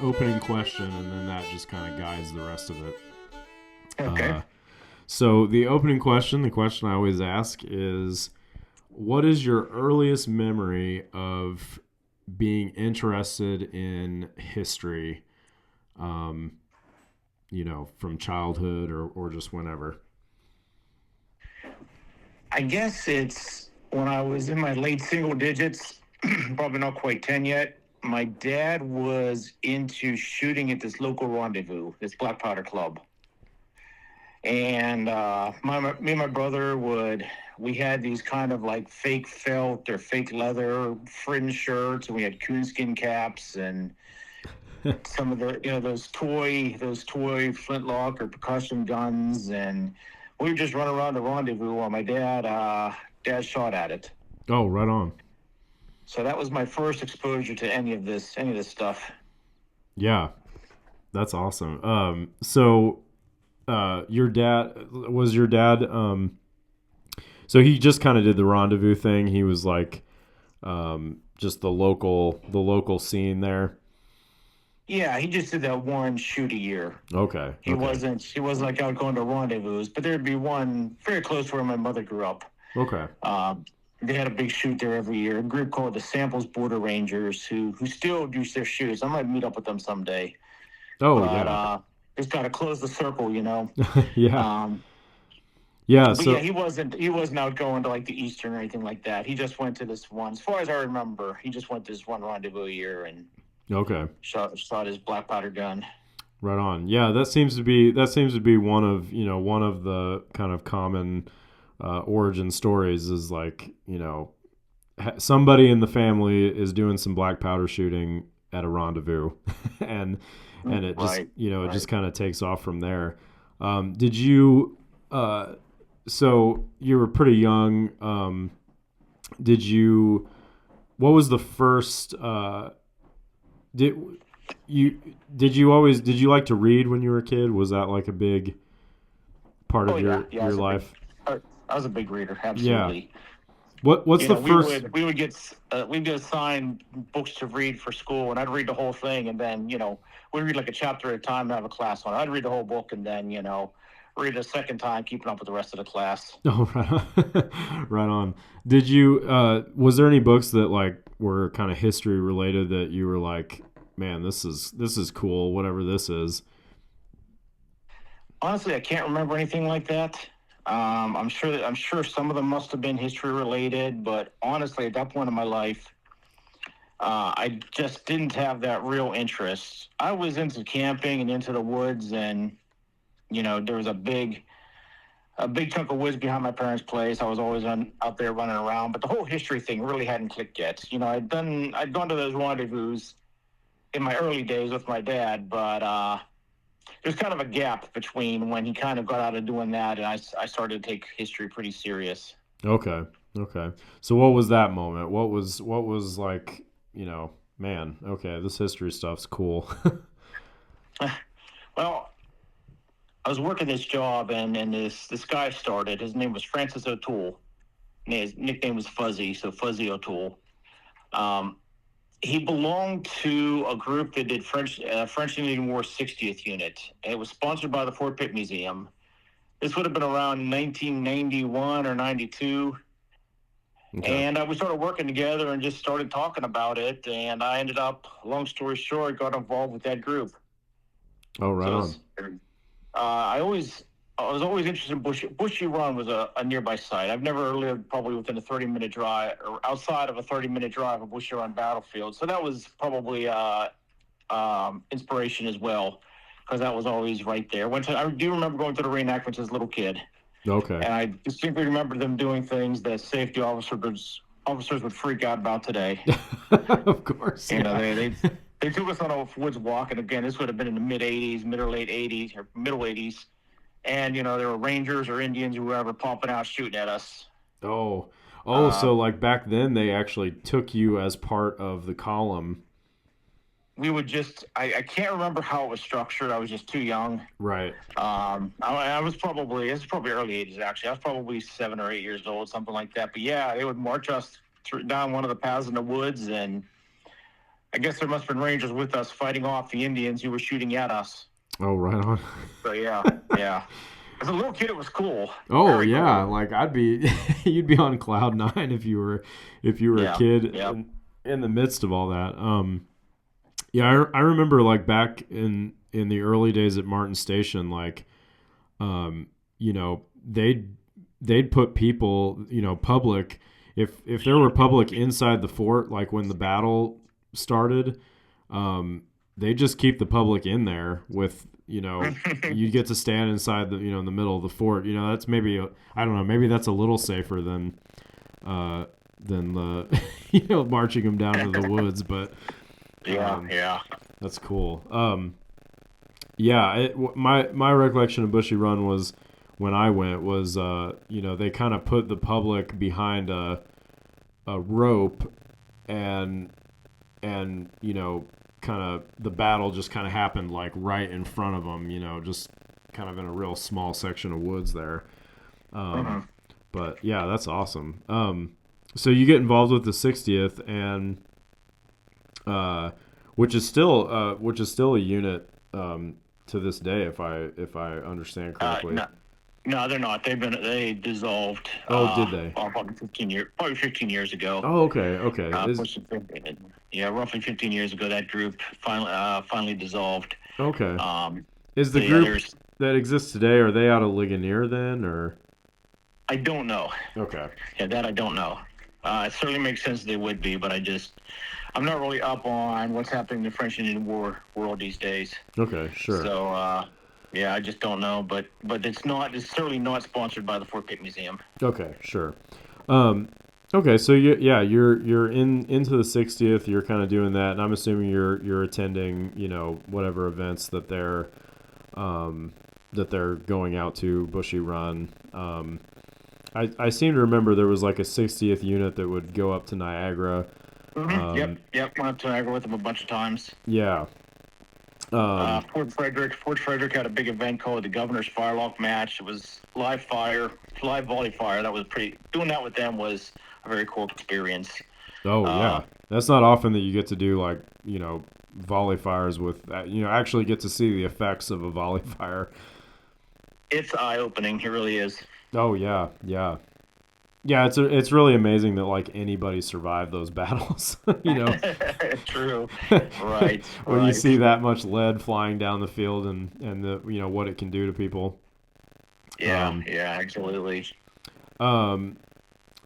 opening question, and then that just kind of guides the rest of it. Okay. So the opening question, the question I always ask is, what is your earliest memory of being interested in history? Um, from childhood or just whenever. I guess it's when I was in my late single digits, probably not quite 10 yet. My dad was into shooting at this local rendezvous, this black powder club. And me and my brother we had these kind of like fake felt or fake leather fringe shirts, and we had coonskin caps and some of the, those toy flintlock or percussion guns. And we would just run around the rendezvous while my dad shot at it. Oh, right on. So that was my first exposure to any of this stuff. Yeah, that's awesome. So your dad, so he just kind of did the rendezvous thing. He was like, just the local scene there. Yeah, he just did that one shoot a year. Okay. He Okay. wasn't like out going to rendezvous, but there'd be one very close to where my mother grew up. Okay. They had a big shoot there every year. A group called the Samples Border Rangers, who still do their shoots. I might meet up with them someday, Oh but yeah. just got to close the circle. Yeah. Um, Yeah. but yeah, So he wasn't out going to like the Eastern or anything like that. He just went to this one. As far as I remember, he just went to this one rendezvous a year and okay. shot his black powder gun. Right on. Yeah, that seems to be one of the kind of common origin stories is like somebody in the family is doing some black powder shooting at a rendezvous, and it just Right, it right. just kind of takes off from there. Did you? So you were pretty young. Did you? What was the first? Did you did you like to read when you were a kid? Was that like a big part Oh of yeah, your yeah. life? I was a big reader, Yeah. absolutely. What's the We first? we'd get assigned books to read for school, and I'd read the whole thing, and then we'd read like a chapter at a time and have a class on it. I'd read the whole book, and then read it a second time, keeping up with the rest of the class. Oh, right on. Right on. Did you? Was there any books that like were kind of history related that you were like, man, this is cool. Whatever this is. Honestly, I can't remember anything like that. I'm sure some of them must have been history related, but honestly, at that point in my life, I just didn't have that real interest. I was into camping and into the woods, and there was a big chunk of woods behind my parents' place. I was always out there running around, but the whole history thing really hadn't clicked yet. I'd gone to those rendezvous in my early days with my dad, but there's kind of a gap between when he kind of got out of doing that and I started to take history pretty serious. Okay. Okay. So what was that moment? What was like, man, okay, this history stuff's cool. Well, I was working this job, and this guy started. His name was Francis O'Toole. And his nickname was Fuzzy, so Fuzzy O'Toole. Um, he belonged to a group that did French Indian War 60th Unit. And it was sponsored by the Fort Pitt Museum. This would have been around 1991 or 92. Okay. And we started working together and just started talking about it. And I ended up, long story short, got involved with that group. Oh, right So on. I was always interested in Bushy Run was a nearby site. I've never lived probably within a 30-minute drive or outside of a 30-minute drive of Bushy Run battlefield. So that was probably inspiration as well, because that was always right there. I do remember going to the reenactments as a little kid, Okay. and I distinctly remember them doing things that safety officers would freak out about today. Of course, You know, yeah. they took us on a woods walk, and again, this would have been in the mid '80s, mid or late '80s, or middle '80s, and there were Rangers or Indians or whoever popping out shooting at us. Oh. Oh, Uh, so like back then they actually took you as part of the column. we would just I can't remember how it was structured. I was just too young. Right. I was probably This is probably early '80s actually. I was probably 7 or 8 years old, something like that. But yeah, they would march us down one of the paths in the woods, and I guess there must have been Rangers with us fighting off the Indians who were shooting at us. Oh, right on. So yeah, yeah. As a little kid, it was cool. Oh Very yeah, cool. like I'd be, you'd be on cloud nine if you were a Yeah, kid yeah. in the midst of all that. Yeah, I remember like back in the early days at Martin Station, like, you know, they'd put people, you know, public, if there were public inside the fort, like when the battle started, um, they just keep the public in there with, you know, you get to stand inside the, you know, in the middle of the fort. You know, that's maybe I don't know, maybe that's a little safer uh, than the you know, marching them down into the woods. But Yeah, yeah. that's cool. Yeah, my recollection of Bushy Run was when I went was you know, they kind of put the public behind a rope, and you know, kind of the battle just kind of happened like right in front of them, you know, just kind of in a real small section of woods there. Hmm. But yeah, that's awesome. So you get involved with the 60th, and which is still a unit to this day, if I understand correctly. No, no, they're not. They dissolved. Oh, did they? Probably 15 years ago. Oh, okay, okay. Yeah, roughly 15 years ago, that group finally dissolved. Okay. Um, Is so the yeah, group that exists today, are they out of Ligonier then, or? I don't know. Okay. Yeah, that I don't know. It certainly makes sense they would be, but I'm not really up on what's happening in the French Indian War world these days. Okay, sure. So, yeah, I just don't know. But it's certainly not sponsored by the Fort Pitt Museum. Okay, sure. Um, okay, so you're into the 60th. You're kind of doing that, and I'm assuming you're attending, you know, whatever events that they're going out to, Bushy Run. I seem to remember there was like a 60th unit that would go up to Niagara. Mm-hmm. Yep. Went up to Niagara with them a bunch of times. Yeah. Fort Frederick had a big event called the Governor's Firelock Match. It was live volley fire. That was doing that with them was a very cool experience. Oh yeah, that's not often that you get to do, like, you know, volley fires with, you know, actually get to see the effects of a volley fire. It's eye-opening. It really is. Oh yeah, yeah. Yeah, it's really amazing that like anybody survived those battles. You know, True. Right. when you see that much lead flying down the field, and the, you know, what it can do to people. Yeah. Yeah. Absolutely.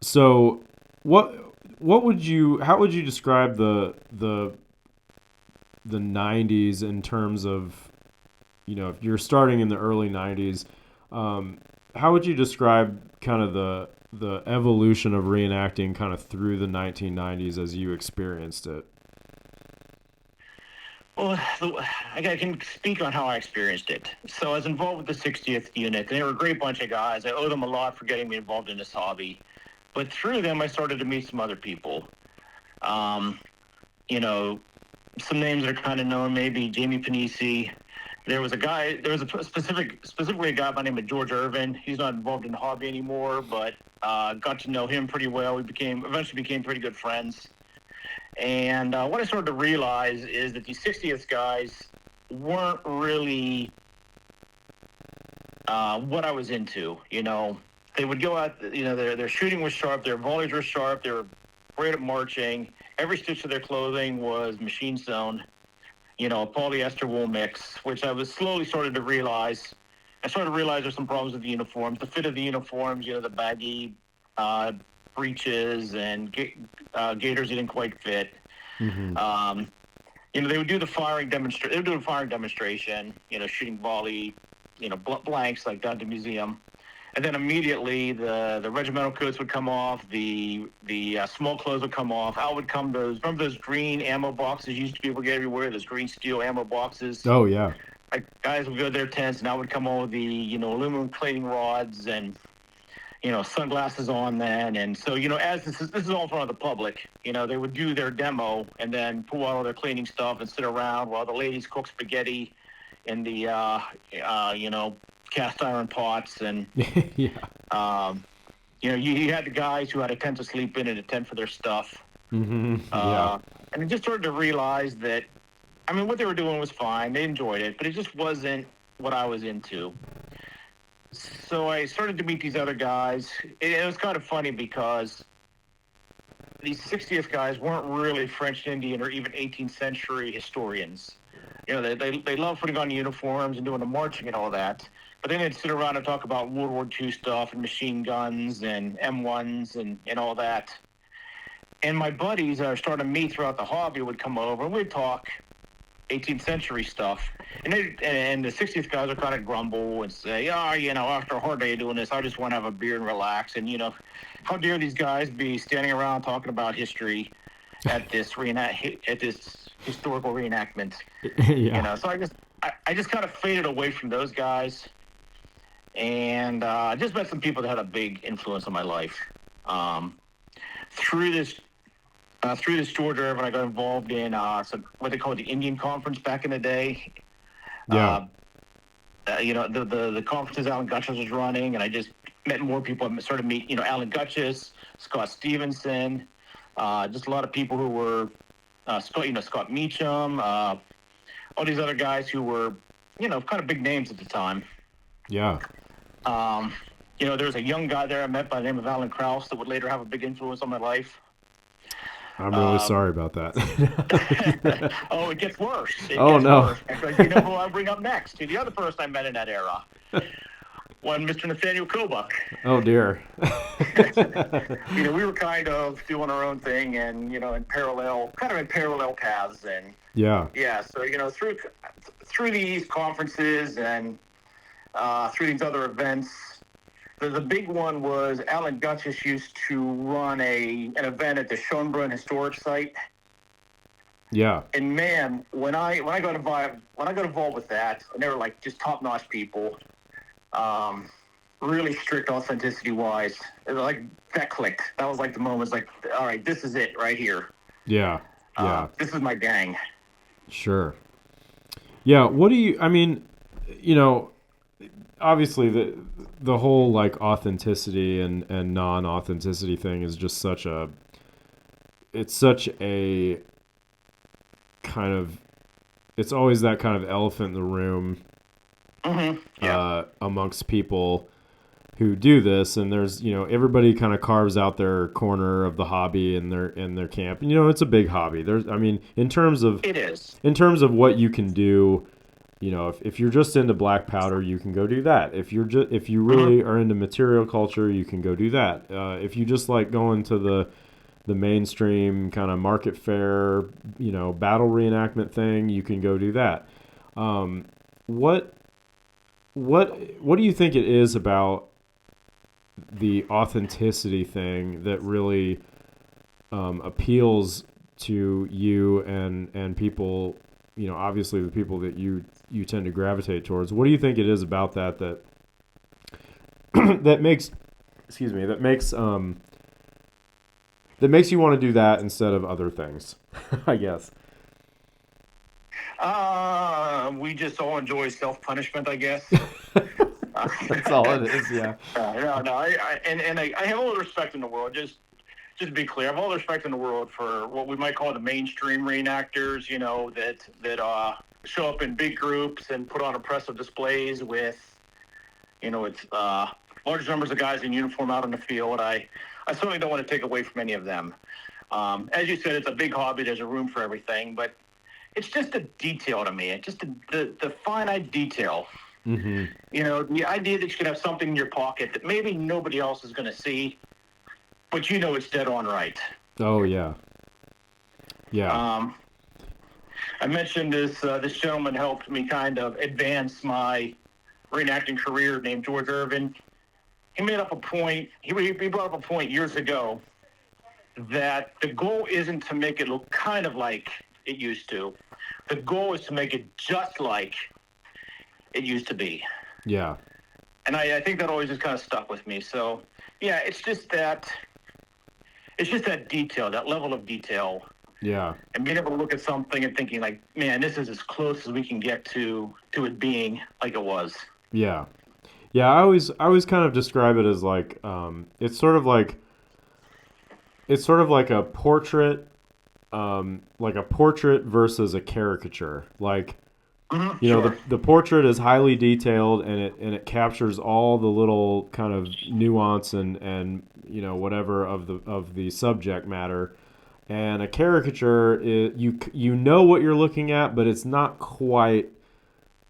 So what how would you describe the 90s in terms of, you know, if you're starting in the early 90s, how would you describe kind of the evolution of reenacting kind of through the 1990s as you experienced it? Well, I can speak on how I experienced it. So I was involved with the 60th unit, and they were a great bunch of guys. I owe them a lot for getting me involved in this hobby. But through them, I started to meet some other people. Um, you know, some names that are kind of known, maybe Jamie Panisi. There was a specifically a guy by the name of George Irvin. He's not involved in the hobby anymore, but got to know him pretty well. We eventually became pretty good friends. And what I started to realize is that these 60th guys weren't really what I was into. You know, they would go out, you know, their shooting was sharp, their volleys were sharp, they were great at marching. Every stitch of their clothing was machine sewn, you know, a polyester wool mix, which I was slowly started to realize. I started to realize there's some problems with the uniforms, the fit of the uniforms, you know, the baggy breeches and gaiters didn't quite fit. Mm-hmm. You know, they would do the firing demonstration. They would do a firing demonstration. You know, shooting volley, you know, blanks like down to museum, and then immediately the regimental coats would come off. The small clothes would come off. Out would come those green ammo boxes you used to be able to get everywhere. Those green steel ammo boxes. Oh yeah. Like guys would go to their tents, and out would come all the, you know, aluminum plating rods and, you know, sunglasses on then. And so, you know, as this is all in front of the public, you know, they would do their demo and then pull out all their cleaning stuff and sit around while the ladies cook spaghetti in the, you know, cast iron pots. And, Yeah. you know, you had the guys who had a tent to sleep in and a tent for their stuff. Mm-hmm. Yeah. And I just started to realize that, I mean, what they were doing was fine. They enjoyed it, but it just wasn't what I was into. So I started to meet these other guys. It was kind of funny because these 60th guys weren't really French Indian or even 18th century historians. You know, they love putting on uniforms and doing the marching and all that. But then they'd sit around and talk about World War II stuff and machine guns and M1s and all that. And my buddies I was starting to meet throughout the hobby would come over and we'd talk 18th century stuff. And the 60th guys would kind of grumble and say, oh, you know, after a hard day of doing this, I just want to have a beer and relax. And, you know, how dare these guys be standing around talking about history at this historical reenactment? Yeah. You know, so I just kind of faded away from those guys, and I just met some people that had a big influence on my life. Through this George Irvin, I got involved in what they call the Indian Conference back in the day. Yeah. You know, the conferences Alan Gutchess was running, and I just met more people. I started to meet, you know, Alan Gutchess, Scott Stevenson, just a lot of people who were Scott Meacham, all these other guys who were, you know, kind of big names at the time. Yeah. You know, there was a young guy there I met by the name of Alan Krause that would later have a big influence on my life. I'm really sorry about that. Oh, it gets worse. Oh, no. Worse. Because you know who I'll bring up next? The other person I met in that era. One Mr. Nathaniel Kobuck. Oh, dear. You know, we were kind of doing our own thing and, you know, in parallel paths. And Yeah. So, you know, through these conferences and through these other events, the big one was Alan Gutchess used to run an event at the Schönbrunn Historic Site. Yeah. And man, when I got involved with that, and they were like just top notch people, really strict authenticity wise, like that clicked. That was like the moment. It's like, all right, this is it right here. Yeah. Yeah. This is my gang. Sure. Yeah. What do you? I mean, you know, obviously the whole like authenticity and non-authenticity thing is just such a kind of, it's always that kind of elephant in the room. Mm-hmm. Yeah. Amongst people who do this, and there's, you know, everybody kind of carves out their corner of the hobby in their camp. You know, it's a big hobby. I mean, in terms of what you can do, you know, if you're just into black powder, you can go do that. If you really are into material culture, you can go do that. If you just like going to the mainstream kind of market fair, you know, battle reenactment thing, you can go do that. What do you think it is about the authenticity thing that really appeals to you and people, you know, obviously the people that you tend to gravitate towards? What do you think it is about that that makes you want to do that instead of other things? I guess. We just all enjoy self-punishment, I guess. That's all it is, yeah. No. I have all the respect in the world. Just to be clear, I have all the respect in the world for what we might call the mainstream reenactors. You know, that show up in big groups and put on impressive displays with, you know, it's large numbers of guys in uniform out in the field. I certainly don't want to take away from any of them. As you said, it's a big hobby. There's a room for everything, but it's just a detail to me. It's just the finite detail. Mm-hmm. You know, the idea that you can have something in your pocket that maybe nobody else is going to see, but you know it's dead on right. Oh, yeah. Yeah. I mentioned this gentleman helped me kind of advance my reenacting career named George Irvin. He made up a point, he brought up a point years ago that the goal isn't to make it look kind of like it used to. The goal is to make it just like it used to be. Yeah. And I think that always just kind of stuck with me. So, yeah, it's just that detail, that level of detail. Yeah. And being able to look at something and thinking like, man, this is as close as we can get to it being like it was. Yeah. Yeah, I always kind of describe it as like it's sort of like a portrait like a portrait versus a caricature. Like, Mm-hmm, you know, sure. the portrait is highly detailed, and it captures all the little kind of nuance and you know, whatever of the subject matter. And a caricature is, you know what you're looking at, but it's not quite,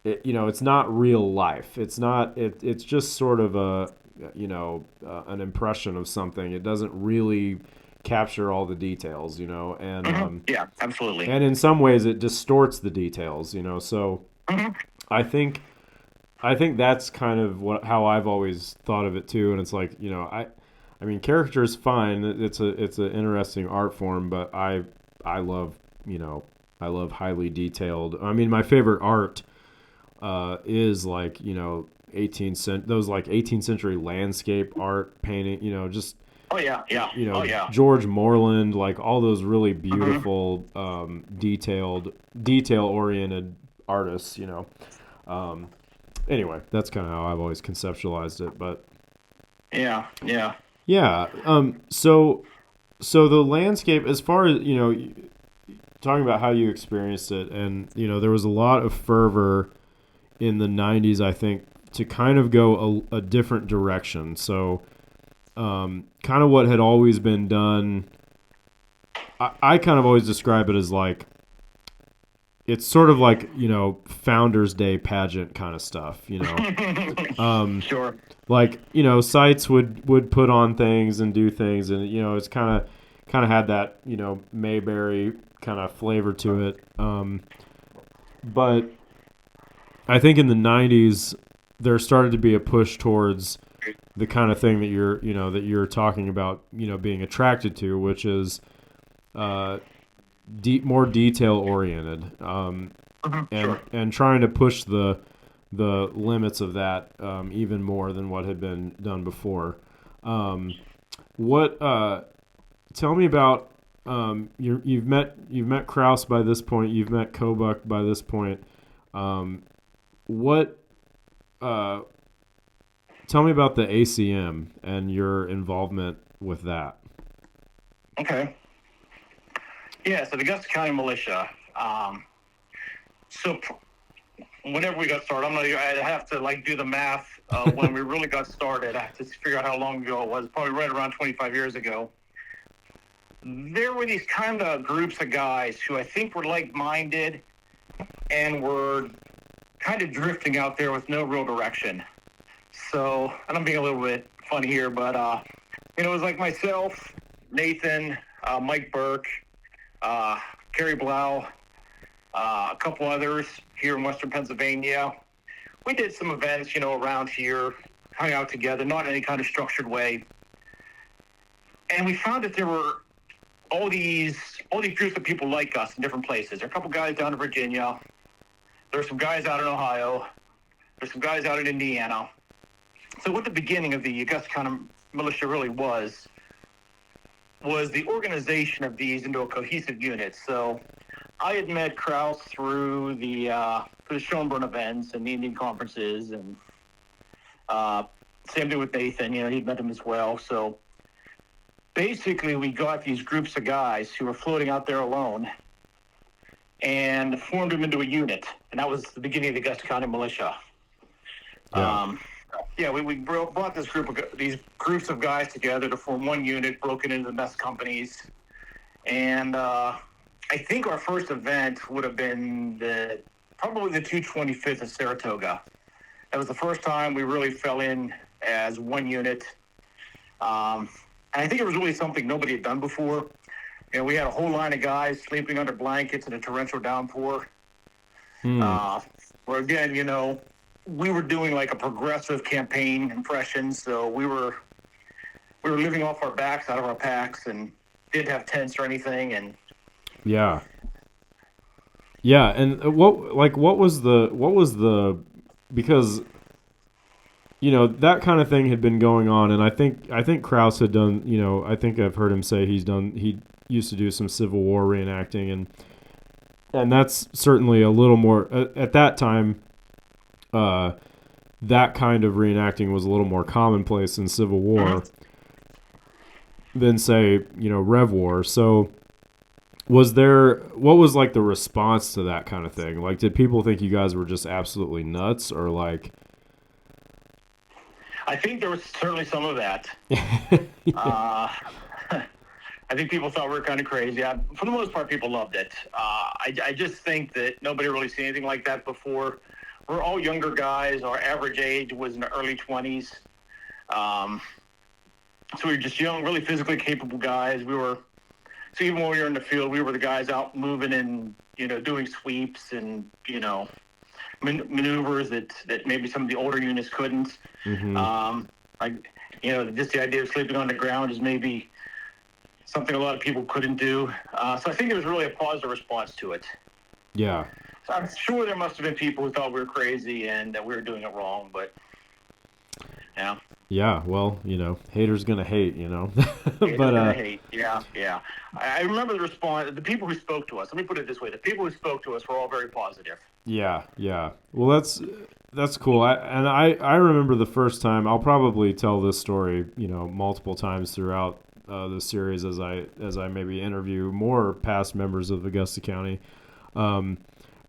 you know, it's not real life. It's not, it's just sort of a, you know, an impression of something. It doesn't really capture all the details, you know. Mm-hmm. Yeah, absolutely. And in some ways it distorts the details, you know. So Mm-hmm. I think I think that's kind of what how I've always thought of it too. And it's like, you know, I mean, caricature is fine. It's an interesting art form, but I love, you know, I love highly detailed. I mean, my favorite art is like, you know, 18th century landscape art painting, you know, just, Oh yeah, yeah. you Oh know, yeah. George Moreland, like all those really Mm-hmm. beautiful, detail oriented artists, you know. Um, anyway, that's kind of how I've always conceptualized it. But Yeah, yeah. yeah, so the landscape, as far as, you know, talking about how you experienced it, and you know, there was a lot of fervor in the '90s, I think, to kind of go a different direction. So, kind of what had always been done. I kind of always describe it as like, it's sort of like, you know, Founders Day pageant kind of stuff, you know. Um, Sure. like, you know, sites would put on things and do things, and you know, it's kind of had that, you know, Mayberry kind of flavor to it. But I think in the '90s there started to be a push towards the kind of thing that you're talking about, you know, being attracted to, which is uh, more detail oriented, Mm-hmm. Sure. and trying to push the limits of that, even more than what had been done before. What Tell me about, you've met Kraus by this point. You've met Kobuk by this point. What uh, Tell me about the ACM and your involvement with that. Okay. Yeah, so the Augusta County Militia. So whenever we got started, I have to like do the math when we really got started. I have to figure out how long ago it was. Probably right around 25 years ago. There were these kind of groups of guys who I think were like-minded and were kind of drifting out there with no real direction. So, and I'm being a little bit funny here, but you know, it was like myself, Nathan, Mike Burke, Kerry Blau, a couple others here in Western Pennsylvania. We did some events, you know, around here, hung out together, not in any kind of structured way. And we found that there were all these groups of people like us in different places. There are a couple guys down in Virginia. There's some guys out in Ohio. There's some guys out in Indiana. So what the beginning of the Augusta County Militia really was the organization of these into a cohesive unit. So I had met Kraus through the Schönbrunn events and the Indian conferences, and same thing with Nathan. You know, he'd met him as well. So basically, we got these groups of guys who were floating out there alone and formed them into a unit, and that was the beginning of the Augusta County Militia. Yeah. Yeah, we brought these groups of guys together to form one unit, broken into the best companies, and I think our first event would have been probably the 225th of Saratoga. That was the first time we really fell in as one unit. And I think it was really something nobody had done before. You know, we had a whole line of guys sleeping under blankets in a torrential downpour. Where again, you know, we were doing like a progressive campaign impression, so we were living off our backs, out of our packs, and didn't have tents or anything. And Yeah. Yeah, and what was the because, you know, that kind of thing had been going on, and I think Kraus had done, you know, I think I've heard him say he used to do some Civil War reenacting, and that's certainly a little more at that time. That kind of reenacting was a little more commonplace in Civil War than, say, you know, Rev War. So what was like the response to that kind of thing? Like, did people think you guys were just absolutely nuts, or like? I think there was certainly some of that. Yeah. Uh, I think people thought we were kind of crazy. For the most part, people loved it. I just think that nobody really seen anything like that before. We're all younger guys. Our average age was in the early 20s. Um, so we were just young, really physically capable guys. So even when we were in the field, we were the guys out moving and, doing sweeps and, maneuvers that maybe some of the older units couldn't. Mm-hmm. Like, just the idea of sleeping on the ground is maybe something a lot of people couldn't do. So I think it was really a positive response to it. Yeah. So I'm sure there must have been people who thought we were crazy and that we were doing it wrong, but yeah. Yeah, well, haters gonna hate, Haters but gonna hate. Yeah, yeah. I remember the response. The people who spoke to us. Let me put it this way: the people who spoke to us were all very positive. yeah, yeah. Well, that's cool. I remember the first time. I'll probably tell this story, multiple times throughout the series as I maybe interview more past members of Augusta County. Um,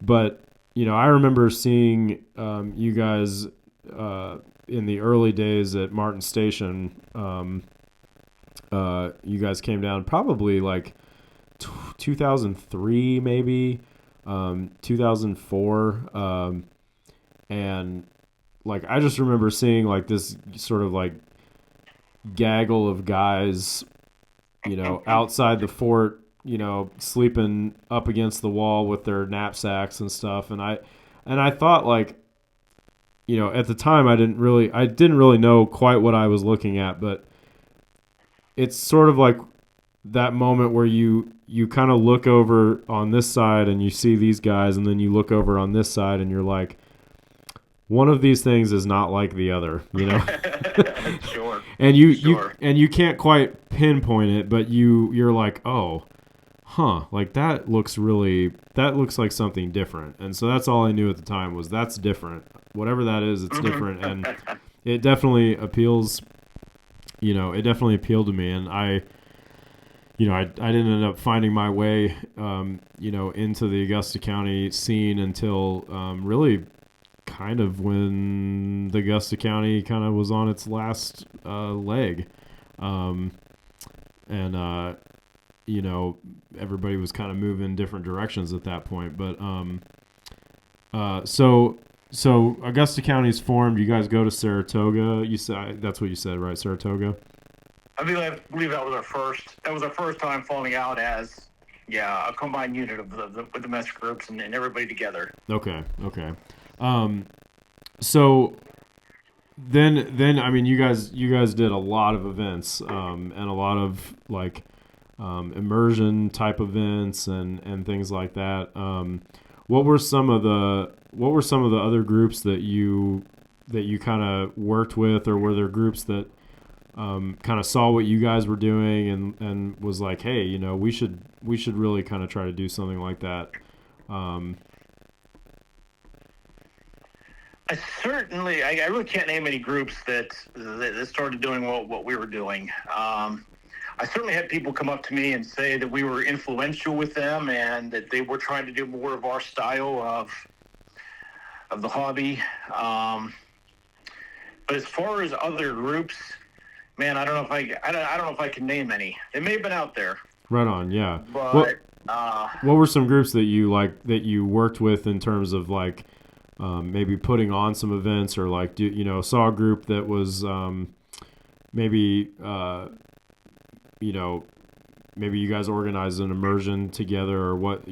but I remember seeing you guys in the early days at Martin Station. You guys came down probably like 2003, maybe 2004, and like I just remember seeing like this sort of like gaggle of guys, outside the fort, sleeping up against the wall with their knapsacks and stuff, and I thought like, at the time I didn't really know quite what I was looking at, but it's sort of like that moment where you kind of look over on this side and you see these guys, and then you look over on this side and you're like, one of these things is not like the other, Sure. and you Sure. you can't quite pinpoint it, but you're like, oh, huh, like that looks like something different. And so that's all I knew at the time was that's different. Whatever that is, it's different, and it definitely appeals. It definitely appealed to me, and I didn't end up finding my way, into the Augusta County scene until really kind of when the Augusta County kind of was on its last leg, and everybody was kind of moving different directions at that point. But so Augusta County is formed. You guys go to Saratoga. You said that's what you said, right? Saratoga. I believe that was our first. That was our first time falling out as, a combined unit of the domestic groups and everybody together. Okay. So then I mean you guys did a lot of events, and a lot of like immersion type events and things like that. What were some of the other groups that you kind of worked with, or were there groups that kind of saw what you guys were doing and was like, hey, we should really kind of try to do something like that? I really can't name any groups that started doing what we were doing. I certainly had people come up to me and say that we were influential with them and that they were trying to do more of our style of the hobby. But as far as other groups, man, I don't know if I can name any. They may have been out there. Right on, yeah. But what were some groups that you worked with in terms of like maybe putting on some events, or like saw a group that was maybe maybe you guys organized an immersion together, or what? I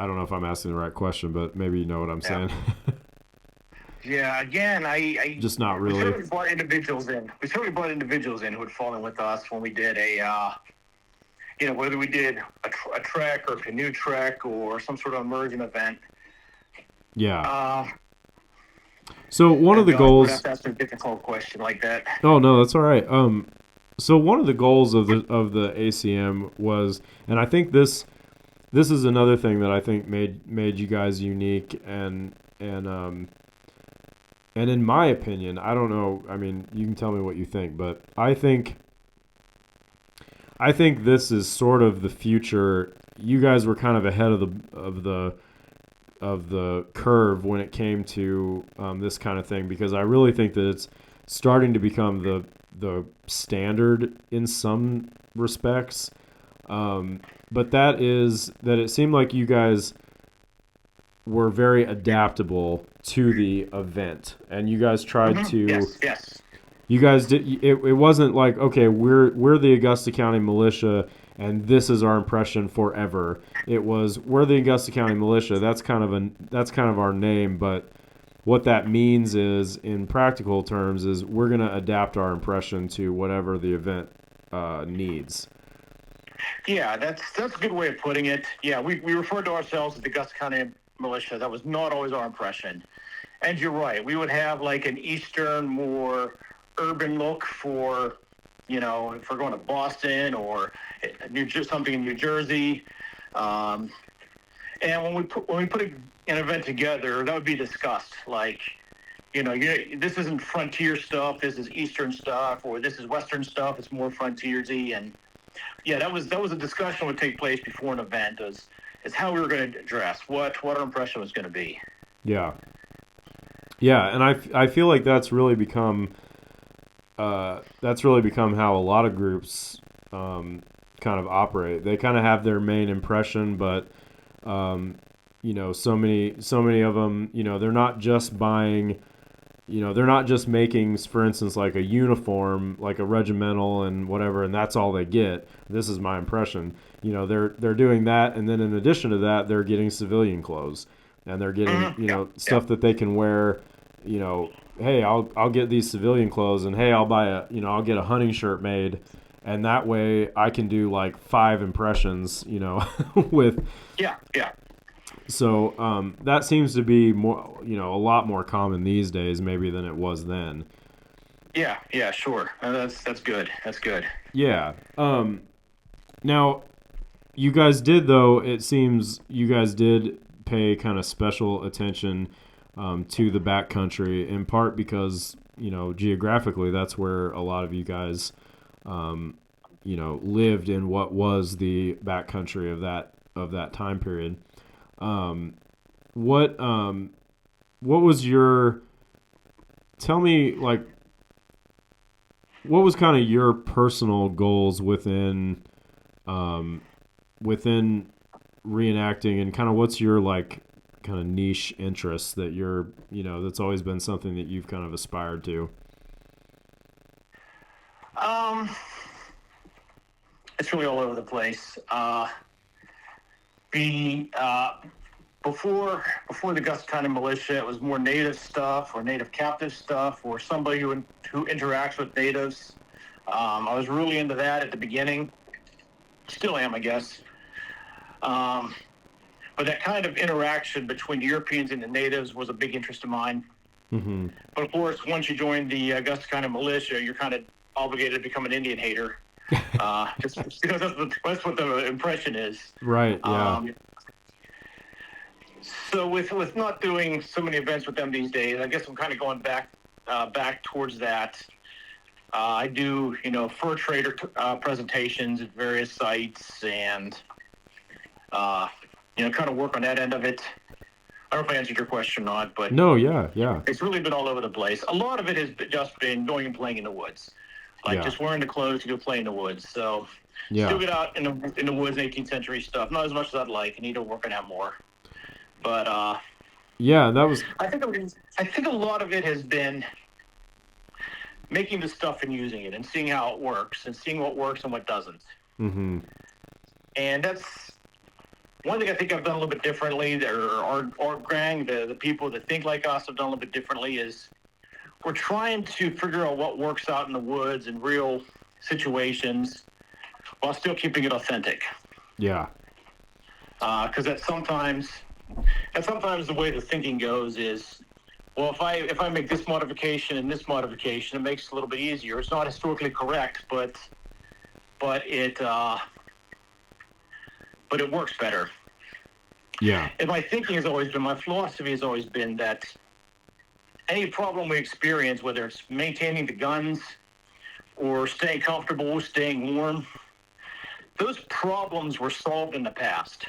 don't know if I'm asking the right question, but maybe you know what I'm saying. Yeah, again, I just not really. We certainly brought individuals in who had fallen with us when we did whether we did a trek or canoe trek or some sort of immersion event. Yeah. So one of the goals. That's a difficult question like that. Oh no, that's all right. So one of the goals of the ACM was, and I think this is another thing that I think made you guys unique, and in my opinion, I don't know. I mean, you can tell me what you think, but I think I think this is sort of the future. You guys were kind of ahead of the curve when it came to this kind of thing, because I really think that it's starting to become the standard in some respects. But that it seemed like you guys were very adaptable to the event, and you guys tried to. Yes, yes. You guys did. It wasn't like, okay, we're the Augusta County Militia, and this is our impression forever. It was, we're the Augusta County Militia. That's kind of our name, but what that means is, in practical terms, is we're going to adapt our impression to whatever the event needs. Yeah, that's a good way of putting it. Yeah, we referred to ourselves as the Augusta County Militia. That was not always our impression. And you're right. We would have like an Eastern, more urban look for, if we're going to Boston or something in New Jersey. And when we put an event together, that would be discussed. Like, this isn't frontier stuff. This is Eastern stuff, or this is Western stuff. It's more frontiersy. And yeah, that was a discussion that would take place before an event. Is how we were going to address what our impression was going to be. Yeah. Yeah, and I feel like that's really become how a lot of groups kind of operate. They kind of have their main impression, but so many of them, they're not just buying, they're not just making, for instance, like a uniform, like a regimental and whatever, and that's all they get. This is my impression. They're doing that, and then in addition to that, they're getting civilian clothes, and they're getting stuff that they can wear. Hey, I'll get these civilian clothes, and hey, I'll get a hunting shirt made, and that way I can do like 5 impressions, with. Yeah. So that seems to be more, a lot more common these days, maybe, than it was then. Yeah, sure. That's good. That's good. Yeah. Now, you guys did, though. It seems you guys did pay kind of special attention to the backcountry, in part because geographically that's where a lot of you guys lived in what was the backcountry of that time period. What was your, tell me, like, what was kind of your personal goals within reenacting, and kind of what's your like kind of niche interests that you're, that's always been something that you've kind of aspired to? It's really all over the place. Before the Augusta County Militia, it was more native stuff or native captive stuff, or somebody who interacts with natives. I was really into that at the beginning. Still am, I guess. But that kind of interaction between the Europeans and the natives was a big interest of mine. Mm-hmm. But of course, once you join the Augusta County Militia, you're kind of obligated to become an Indian hater. Just because that's what the impression is. Right, yeah. So with not doing so many events with them these days, I guess I'm kind of going back towards that. I do, fur trader presentations at various sites, and kind of work on that end of it. I don't know if I answered your question or not, but no, yeah. It's really been all over the place. A lot of it has just been going and playing in the woods, just wearing the clothes to go play in the woods. So still get out in the woods, 18th century stuff. Not as much as I'd like. I need to work on that more. But that was. I think a lot of it has been making the stuff and using it, and seeing how it works, and seeing what works and what doesn't. Mm-hmm. And that's one thing I think I've done a little bit differently. Our gang, the people that think like us, have done a little bit differently. Is we're trying to figure out what works out in the woods in real situations, while still keeping it authentic. Yeah. Because that's sometimes the way the thinking goes is, well, if I make this modification and this modification, it makes it a little bit easier. It's not historically correct, but it works better. Yeah. And my philosophy has always been that any problem we experience, whether it's maintaining the guns or staying comfortable, staying warm, those problems were solved in the past.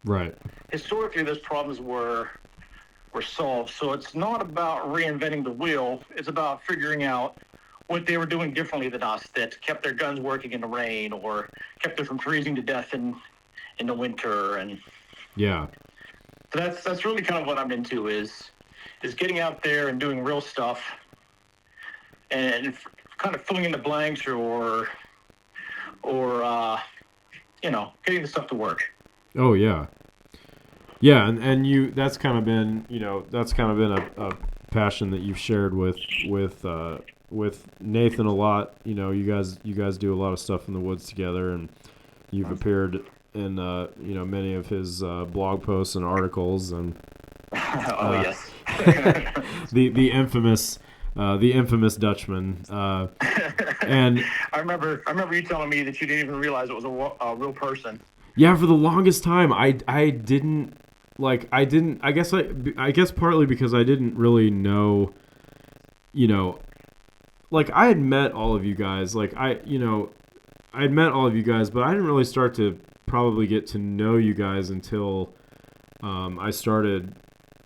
Right. Historically, those problems were solved. So it's not about reinventing the wheel. It's about figuring out what they were doing differently than us that kept their guns working in the rain or kept them from freezing to death in the winter. And Yeah. so that's really kind of what I'm into is getting out there and doing real stuff and kind of filling in the blanks or getting the stuff to work. Oh yeah. Yeah, and you that's kind of been a passion that you've shared with Nathan a lot. You guys do a lot of stuff in the woods together, and you've appeared in many of his blog posts and articles, and yes. the infamous Dutchman, and I remember you telling me that you didn't even realize it was a real person. Yeah, for the longest time, I didn't I guess partly because I didn't really know, I had met all of you guys, I had met all of you guys, but I didn't really start to probably get to know you guys until I started,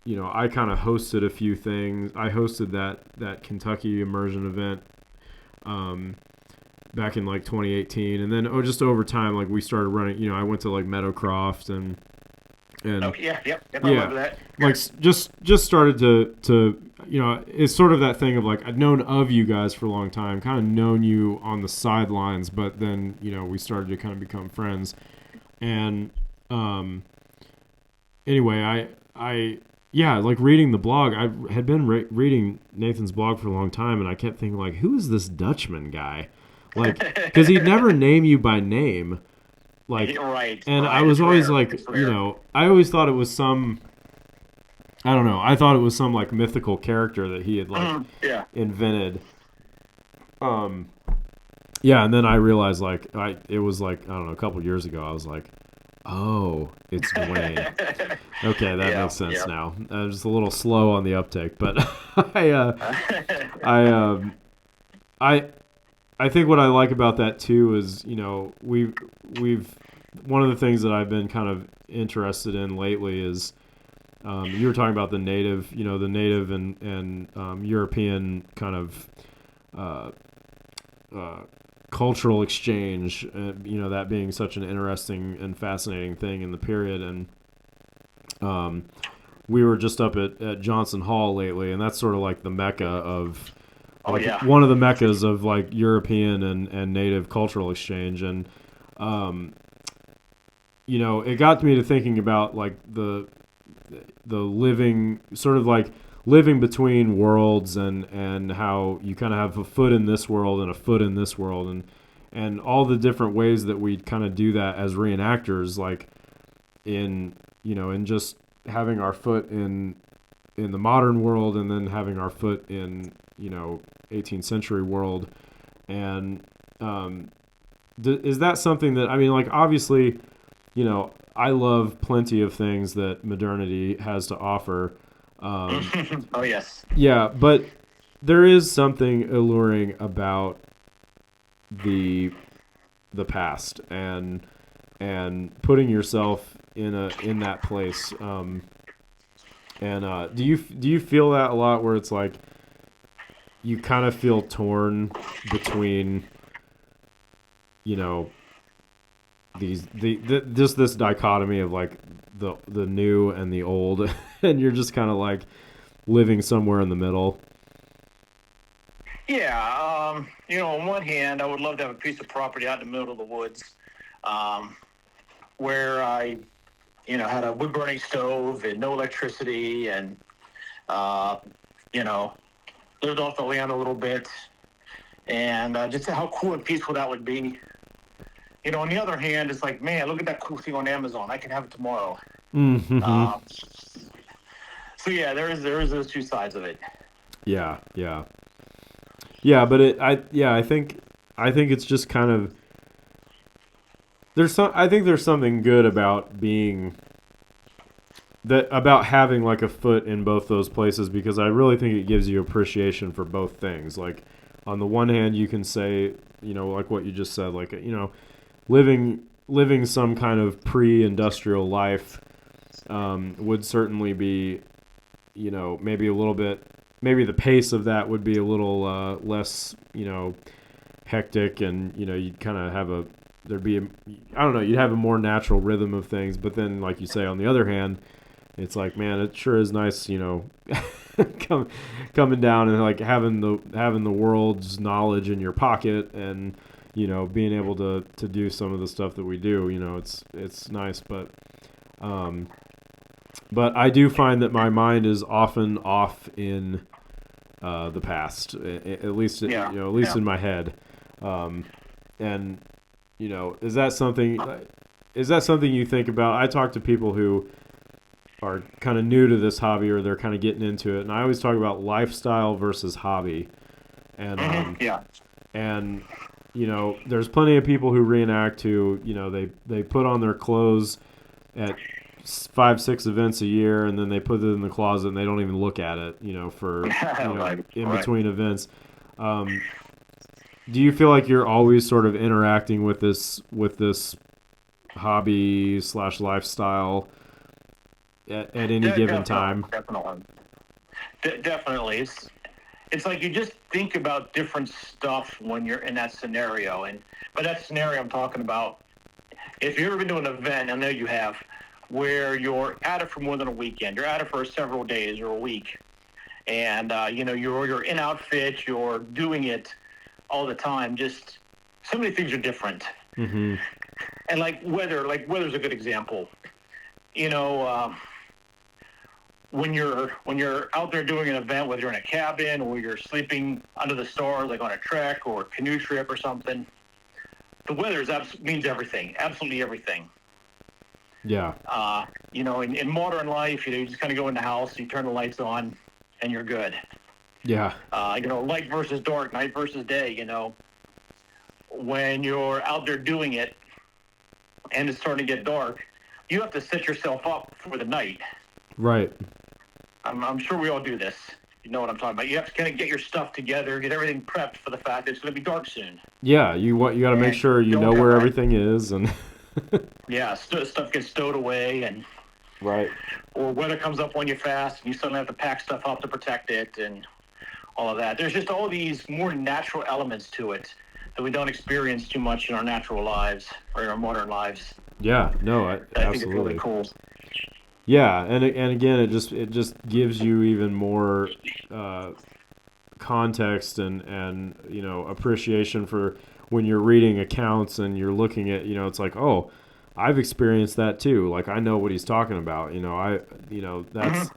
I kind of hosted a few things. I hosted that Kentucky immersion event back in 2018, and then just over time we started running. I went to Meadowcroft and yeah, I remember that. Just started to it's sort of that thing of I'd known of you guys for a long time, kind of known you on the sidelines, but then we started to kind of become friends, and anyway, I reading the blog. I had been reading Nathan's blog for a long time, and I kept thinking who is this Dutchman guy? Because he'd never name you by name, right. And right. I was always I always thought it was some, I don't know, I thought it was some mythical character that he had invented. Yeah, and then I realized it was I don't know, a couple years ago. I was oh, it's Duane. Okay, that makes sense now. I was just a little slow on the uptake, but I think what I like about that too is we've one of the things that I've been kind of interested in lately is you were talking about the native and European kind of cultural exchange, that being such an interesting and fascinating thing in the period. And we were just up at Johnson Hall lately, and that's sort of the mecca of one of the meccas of European and native cultural exchange. And it got me to thinking about the living sort of living between worlds, and how you kind of have a foot in this world and a foot in this world, and all the different ways that we kind of do that as reenactors, in just having our foot in the modern world, and then having our foot in 18th century world. And is that something that, obviously, I love plenty of things that modernity has to offer. Oh yes. Yeah, but there is something alluring about the past and putting yourself in that place. And do you feel that a lot, where it's you kind of feel torn between just this dichotomy of the new and the old, and you're just kind of living somewhere in the middle? Yeah, on one hand, I would love to have a piece of property out in the middle of the woods, where I, had a wood burning stove and no electricity, and lived off the land a little bit, and just how cool and peaceful that would be. On the other hand, it's man, look at that cool thing on Amazon. I can have it tomorrow. Mm-hmm. So yeah, there is those two sides of it. Yeah, but I think it's just kind of, I think there's something good about about having a foot in both those places, because I really think it gives you appreciation for both things. On the one hand, you can say, what you just said, living living some kind of pre-industrial life would certainly be, maybe a little bit, maybe the pace of that would be a little less, hectic, and you'd kind of have there'd be I don't know, you'd have a more natural rhythm of things. But then, like you say, on the other hand, it's like, man, it sure is nice, coming down and like having the world's knowledge in your pocket, and being able to do some of the stuff that we do. It's nice. But I do find that my mind is often off in the past, at least in my head. And is that something you think about? I talk to people who are kind of new to this hobby, or they're kind of getting into it, and I always talk about lifestyle versus hobby. And and there's plenty of people who reenact who they put on their clothes at 5-6 events a year, and then they put it in the closet and they don't even look at it for in between events. Do you feel like you're always sort of interacting with this hobby / lifestyle at any given time? Definitely. It's like you just think about different stuff when you're in that scenario. And by that scenario I'm talking about, if you've ever been to an event, I know you have, where you're at it for more than a weekend, you're at it for several days or a week, and you're in outfit, you're doing it all the time. Just so many things are different. Mm-hmm. And weather's a good example. When you're out there doing an event, whether you're in a cabin or you're sleeping under the stars, like on a trek or a canoe trip or something, the weather means everything, absolutely everything. Yeah. In modern life, you just kind of go in the house, you turn the lights on, and you're good. Yeah. Light versus dark, night versus day. When you're out there doing it, and it's starting to get dark, you have to set yourself up for the night. Right. I'm sure we all do this. You know what I'm talking about. You have to kind of get your stuff together, get everything prepped for the fact that it's going to be dark soon. Yeah, you got to make sure you know where everything is, and yeah, stuff gets stowed away, and right. Or weather comes up on you fast, and you suddenly have to pack stuff up to protect it, and all of that. There's just all these more natural elements to it that we don't experience too much in our natural lives or in our modern lives. Yeah, no, I absolutely. think it's really cool. Yeah, and again, it just gives you even more context and appreciation for when you're reading accounts and you're looking at it's like, oh, I've experienced that too. Like, I know what he's talking about.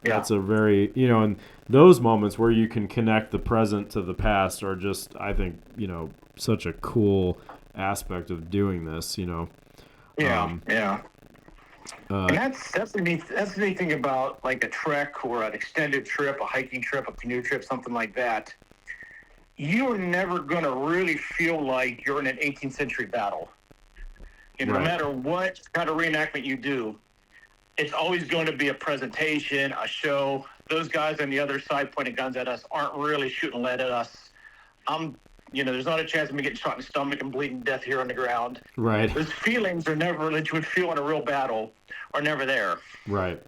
That's a very and those moments where you can connect the present to the past are just, I think, such a cool aspect of doing this. Yeah. And that's the neat thing about like a trek or an extended trip, a hiking trip, a canoe trip, something like that. You're never going to really feel like you're in an 18th century battle. Right. No matter what kind of reenactment you do, it's always going to be a presentation, a show. Those guys on the other side pointing guns at us aren't really shooting lead at us. There's not a chance of me getting shot in the stomach and bleeding to death here on the ground. Right. Those feelings are never that you would feel in a real battle are never there. Right.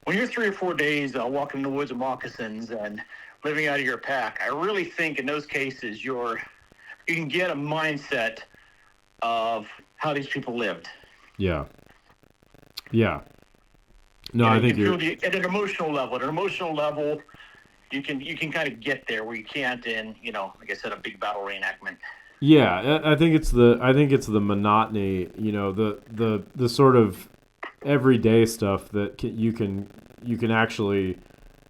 When you're 3 or 4 days walking in the woods with moccasins and living out of your pack, I really think in those cases you can get a mindset of how these people lived. Yeah. Yeah. No, I think you're at an emotional level. You can kind of get there where you can't in, like I said, a big battle reenactment. Yeah, I think it's the monotony, the sort of everyday stuff that you can actually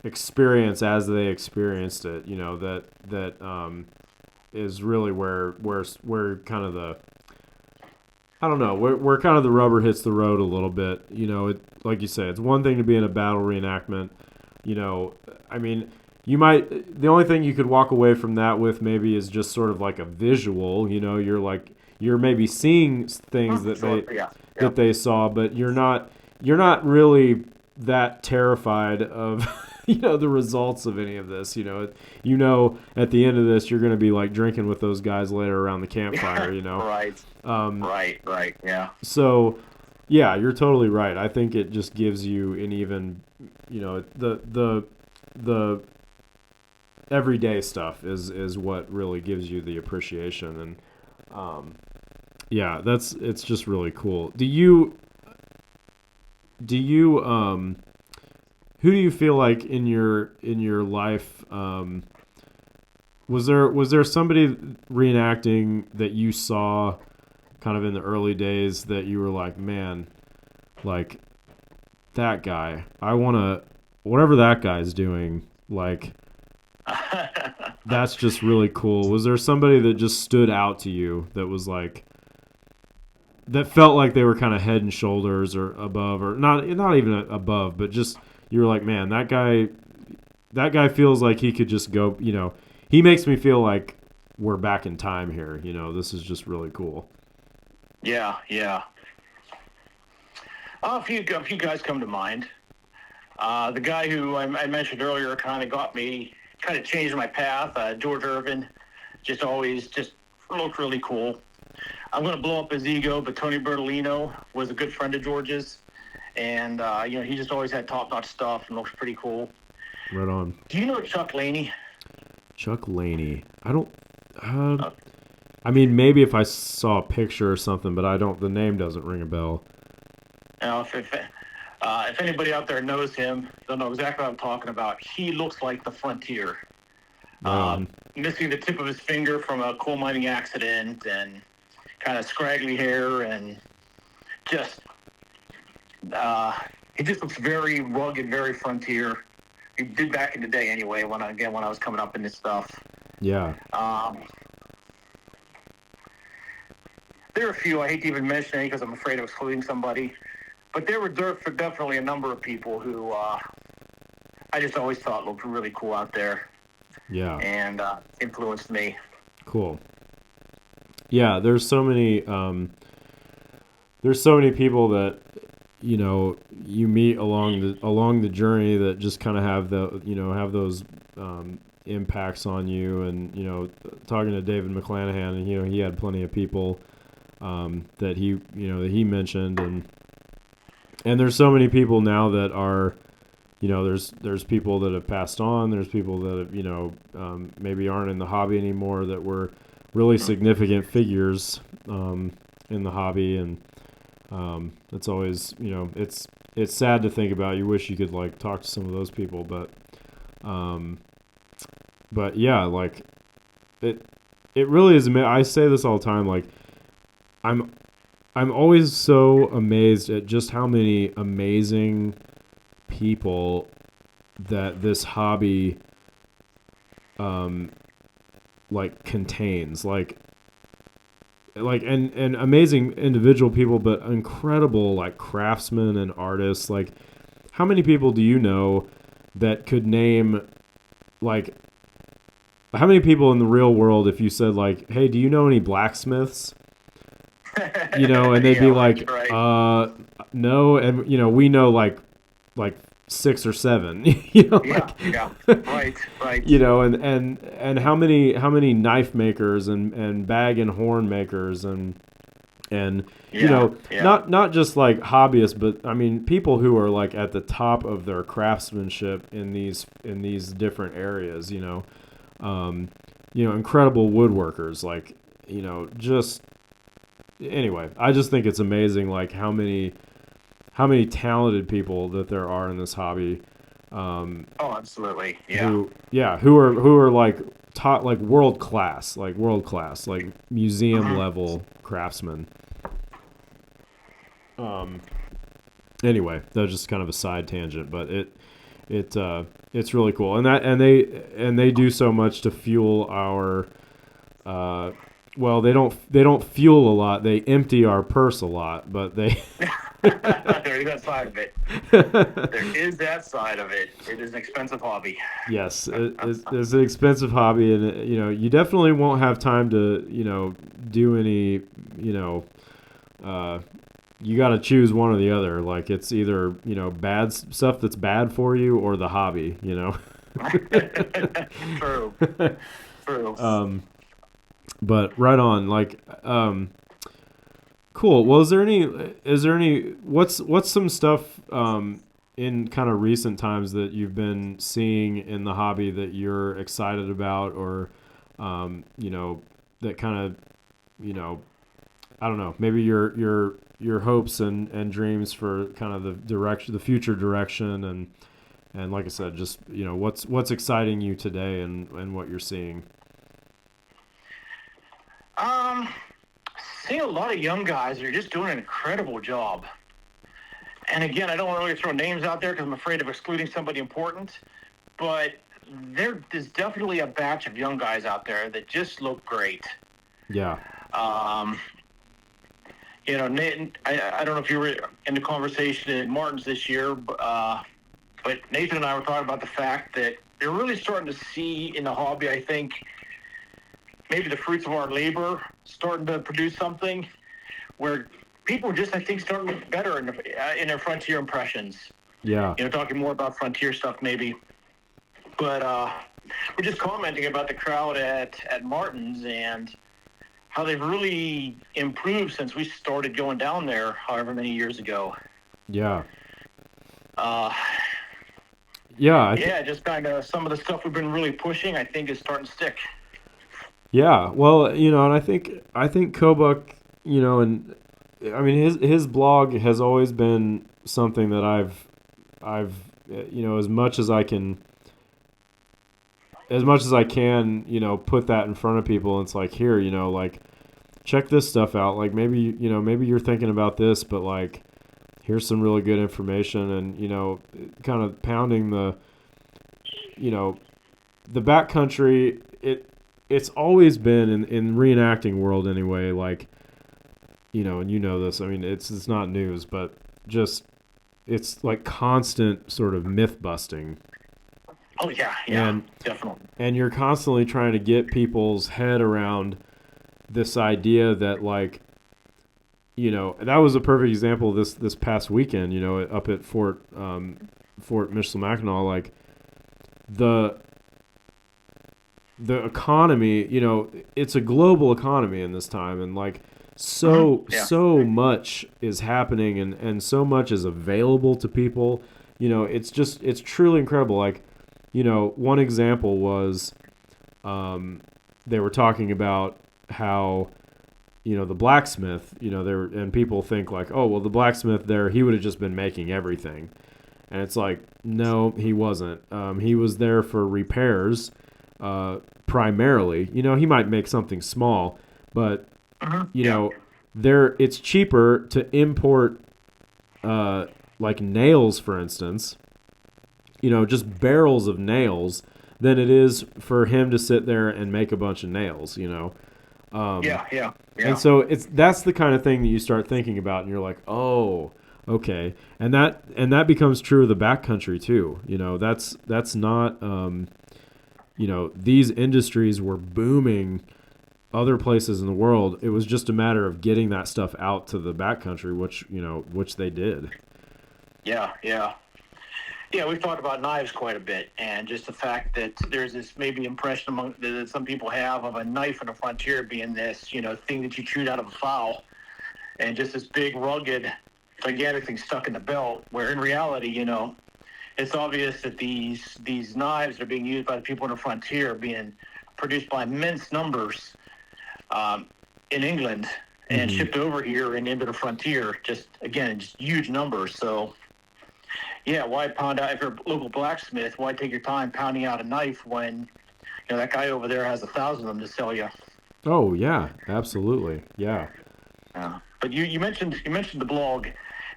experience as they experienced it. That is really where kind of the, I don't know, where kind of the rubber hits the road a little bit. Like you say, it's one thing to be in a battle reenactment. I mean, the only thing you could walk away from that with maybe is just sort of like a visual. You're maybe seeing things that they saw, but you're not really that terrified of the results of any of this. At the end of this, you're going to be like drinking with those guys later around the campfire. Right. Um, Right. Yeah. so, yeah, you're totally right. I think it just gives you an even, the everyday stuff is what really gives you the appreciation. And yeah, it's just really cool. Do you who do you feel like in your life, was there somebody reenacting that you saw kind of in the early days that you were like, man, like that guy, I want to, whatever that guy's doing, like that's just really cool. Was there somebody that just stood out to you that was like, that felt like they were kind of head and shoulders or above, or not even above, but just you were like, man, that guy feels like he could just go, he makes me feel like we're back in time here. This is just really cool. Yeah. A few guys come to mind. The guy who I mentioned earlier kind of changed my path. George Irvin, just looked really cool. I'm going to blow up his ego, but Tony Bertolino was a good friend of George's. And, he just always had top-notch stuff and looks pretty cool. Right on. Do you know Chuck Laney? Chuck Laney. I don't... I mean, maybe if I saw a picture or something, but I don't... The name doesn't ring a bell. If anybody out there knows him, they'll know exactly what I'm talking about. He looks like the Frontier. Missing the tip of his finger from a coal mining accident and kind of scraggly hair and just... he just looks very rugged, very Frontier. He did back in the day anyway, when I was coming up in this stuff. Yeah. There are a few, I hate to even mention any because I'm afraid of excluding somebody, but there were definitely a number of people who I just always thought looked really cool out there. Yeah. And influenced me. Cool. Yeah, there's so many people that you meet along the journey that just kind of have those impacts on you. And talking to David McClanahan, and he had plenty of people that he mentioned, and there's so many people now that are there's people that have passed on, there's people that have, maybe aren't in the hobby anymore that were really significant figures in the hobby. And it's always, it's sad to think about. You wish you could like talk to some of those people, but yeah, like it really is. I say this all the time. Like I'm always so amazed at just how many amazing people that this hobby like contains, like and amazing individual people, but incredible like craftsmen and artists. Like, how many people do you know that could name, like, how many people in the real world, if you said like, hey, do you know any blacksmiths? And they'd be like, right. No. And we know like 6 or 7, Right. And how many knife makers and bag and horn makers and not just like hobbyists, but I mean people who are like at the top of their craftsmanship in these different areas, incredible woodworkers, like, just anyway, I just think it's amazing like how many talented people that there are in this hobby. Absolutely. Yeah. Who are like taught like world class, like museum level craftsmen. Anyway, that was just kind of a side tangent, but it's really cool. And they do so much to fuel our well, they don't fuel a lot. They empty our purse a lot, but they There is that side of it. There is that side of it. It is an expensive hobby. Yes, it's an expensive hobby, and you definitely won't have time to do any you got to choose one or the other. Like it's either, bad stuff that's bad for you or the hobby, True. True. But right on. Like, cool. Well, what's some stuff, in kind of recent times that you've been seeing in the hobby that you're excited about, or, that kind of, I don't know, maybe your hopes and dreams for kind of the future direction, and like I said, just what's exciting you today and what you're seeing. Seeing a lot of young guys that are just doing an incredible job. And again, I don't want to really throw names out there because I'm afraid of excluding somebody important, but there's definitely a batch of young guys out there that just look great. Yeah. Nathan, I don't know if you were in the conversation at Martin's this year, but Nathan and I were talking about the fact that they're really starting to see in the hobby, I think, maybe the fruits of our labor starting to produce something where people are just, I think, starting to look better in their frontier impressions. Yeah. Talking more about frontier stuff maybe. But we're just commenting about the crowd at Martin's and how they've really improved since we started going down there however many years ago. Yeah. Just kind of some of the stuff we've been really pushing, I think, is starting to stick. Yeah. Well, and I think Kobuk, and I mean his blog has always been something that I've as much as I can put that in front of people. And it's like, here, like, check this stuff out. Like maybe you're thinking about this, but like, here's some really good information, and kind of pounding the backcountry. It's always been in reenacting world anyway, like, and this, I mean, it's not news, but just, it's like constant sort of myth busting. Oh yeah, definitely. And you're constantly trying to get people's head around this idea that, like, that was a perfect example of this past weekend, up at Fort Michilimackinac, like the economy, it's a global economy in this time, and like so much is happening, and so much is available to people. It's truly incredible. Like, one example was, they were talking about how, the blacksmith, and people think like, oh, well, the blacksmith there, he would have just been making everything. And it's like, no, he wasn't. He was there for repairs, primarily. He might make something small, but, it's cheaper to import, like nails, for instance, just barrels of nails, than it is for him to sit there and make a bunch of nails, Yeah. And so that's the kind of thing that you start thinking about, and you're like, oh, okay. And that becomes true of the backcountry too. That's not, these industries were booming other places in the world. It was just a matter of getting that stuff out to the backcountry, which they did. Yeah, we've talked about knives quite a bit, and just the fact that there's this maybe impression that some people have of a knife on the frontier being this, thing that you chewed out of a fowl, and just this big, rugged, gigantic thing stuck in the belt, where in reality, it's obvious that these knives are being used by the people on the frontier, being produced by immense numbers in England and shipped over here and into the frontier, just huge numbers. So, yeah, why pound out, if you're a local blacksmith, why take your time pounding out a knife when, that guy over there has 1,000 of them to sell you? Oh, yeah, absolutely. Yeah. But you mentioned the blog,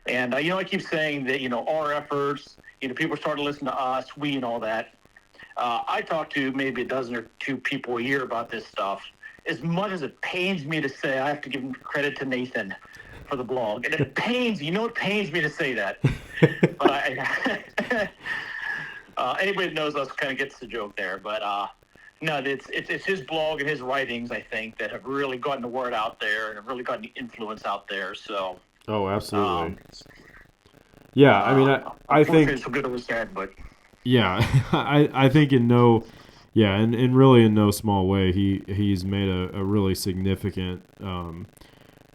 and, I keep saying that, our efforts, people start to listen to us, we and all that. I talk to maybe a dozen or two people a year about this stuff. As much as it pains me to say, I have to give credit to Nathan for the blog. And it pains me to say that. But anybody that knows us kind of gets the joke there. But no, it's his blog and his writings, I think, that have really gotten the word out there and have really gotten the influence out there. So Oh, absolutely. Um, Yeah, I mean, I Unfortunately, think, it's so good it was said, but yeah, I think in no, yeah, and really in no small way, he's made a really significant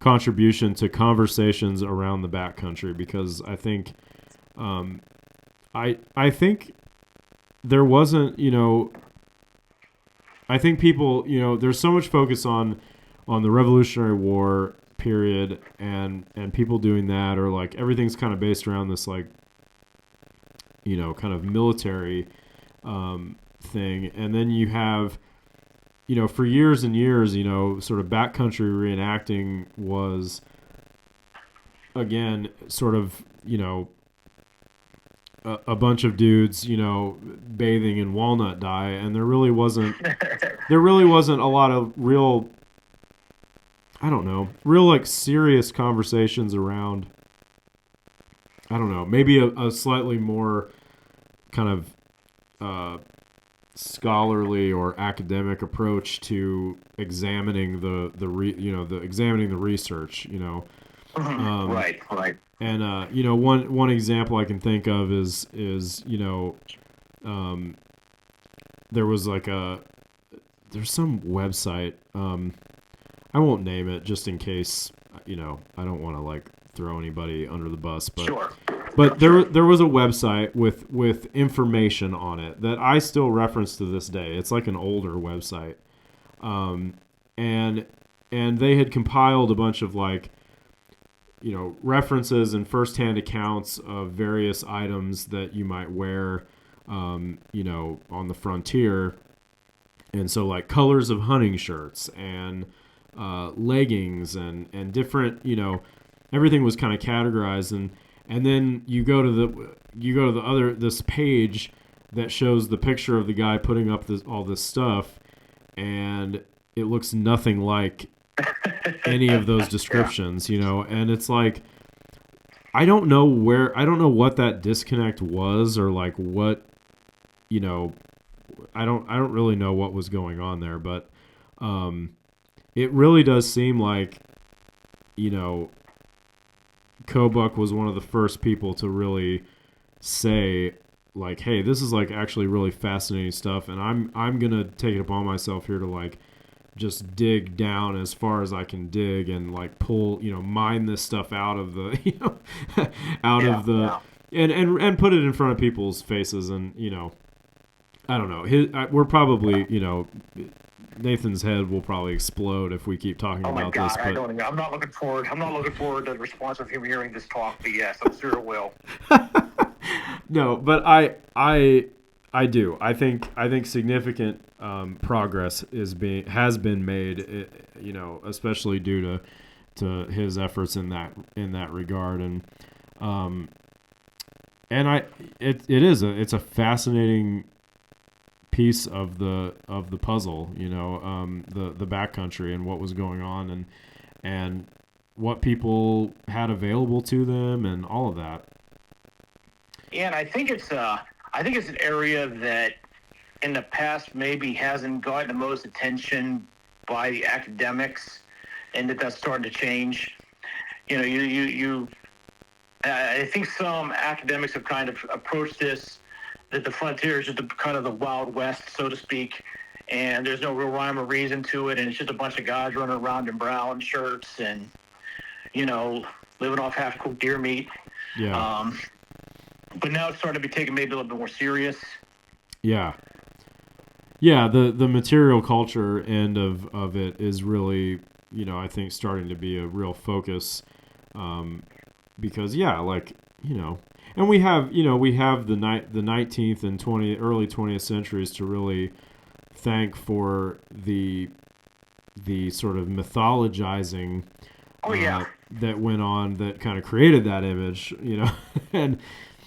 contribution to conversations around the backcountry because I think, um, I think there wasn't, I think people, there's so much focus on the Revolutionary War period and people doing that, or like everything's kind of based around this like kind of military thing, and then you have for years and years sort of backcountry reenacting was again sort of a bunch of dudes bathing in walnut dye, and there really wasn't a lot of real, I don't know, real like serious conversations around, I don't know, maybe a slightly more kind of scholarly or academic approach to examining examining the research, um, right, right. and one example I can think of is um, there was like there's some website, I won't name it just in case I don't want to like throw anybody under the bus, but Sure. but Sure. there was a website with information on it that I still reference to this day. It's like an older website, um, and and they had compiled a bunch of like references and firsthand accounts of various items that you might wear, on the frontier, and so like colors of hunting shirts and leggings and different everything was kind of categorized, and then you go to the other this page that shows the picture of the guy putting up all this stuff, and it looks nothing like any of those Yeah. descriptions, and it's like I don't know what that disconnect was, or like what you know I don't really know what was going on there, but um it really does seem like you know Kobuk was one of the first people to really say like, hey, this is like actually really fascinating stuff, and I'm gonna take it upon myself here to like just dig down as far as I can dig and like pull mine this stuff out of the out Yeah. of the Yeah. and put it in front of people's faces, and I don't know, we're probably Nathan's head will probably explode if we keep talking Oh my about this, God, I but don't even. I'm not looking forward. I'm not looking forward to the response of him hearing this talk. But yes, I'm sure it will. no, but I do. I think significant progress has been made. Especially due to his efforts in that regard, um, and it's a fascinating piece of the puzzle. The backcountry and what was going on, and what people had available to them, and all of that. And I think it's an area that in the past maybe hasn't gotten the most attention by the academics, and that's starting to change. You I think some academics have kind of approached this that the frontier is just kind of the Wild West, so to speak, and there's no real rhyme or reason to it, and it's just a bunch of guys running around in brown shirts and you know living off half-cooked deer meat. Yeah, Um, but now it's starting to be taken maybe a little bit more serious. yeah. Yeah, the material culture end of it is really, I think starting to be a real focus, um, because yeah, like and we have the 19th and early 20th centuries to really thank for the sort of mythologizing Oh yeah, that went on that kind of created that image, and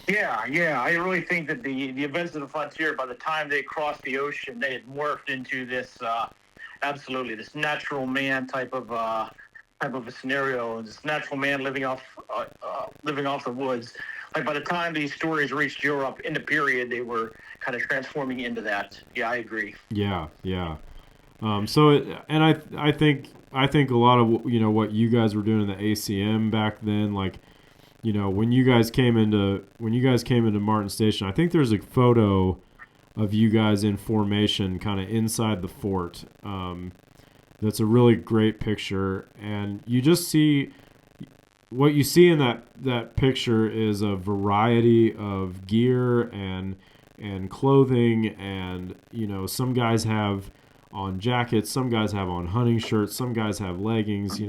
yeah. I really think that the events of the frontier, by the time they crossed the ocean, they had morphed into this absolutely this natural man type of a scenario. This natural man living off the woods. Like by the time these stories reached Europe in the period, they were kind of transforming into that. Yeah, I agree. yeah, yeah. And I think I think a lot of, what you guys were doing in the ACM back then, like, when you guys came into Martin Station, I think there's a photo of you guys in formation, kind of inside the fort. That's a really great picture, and you just see what you see in that picture is a variety of gear and clothing, and some guys have on jackets, some guys have on hunting shirts, some guys have leggings,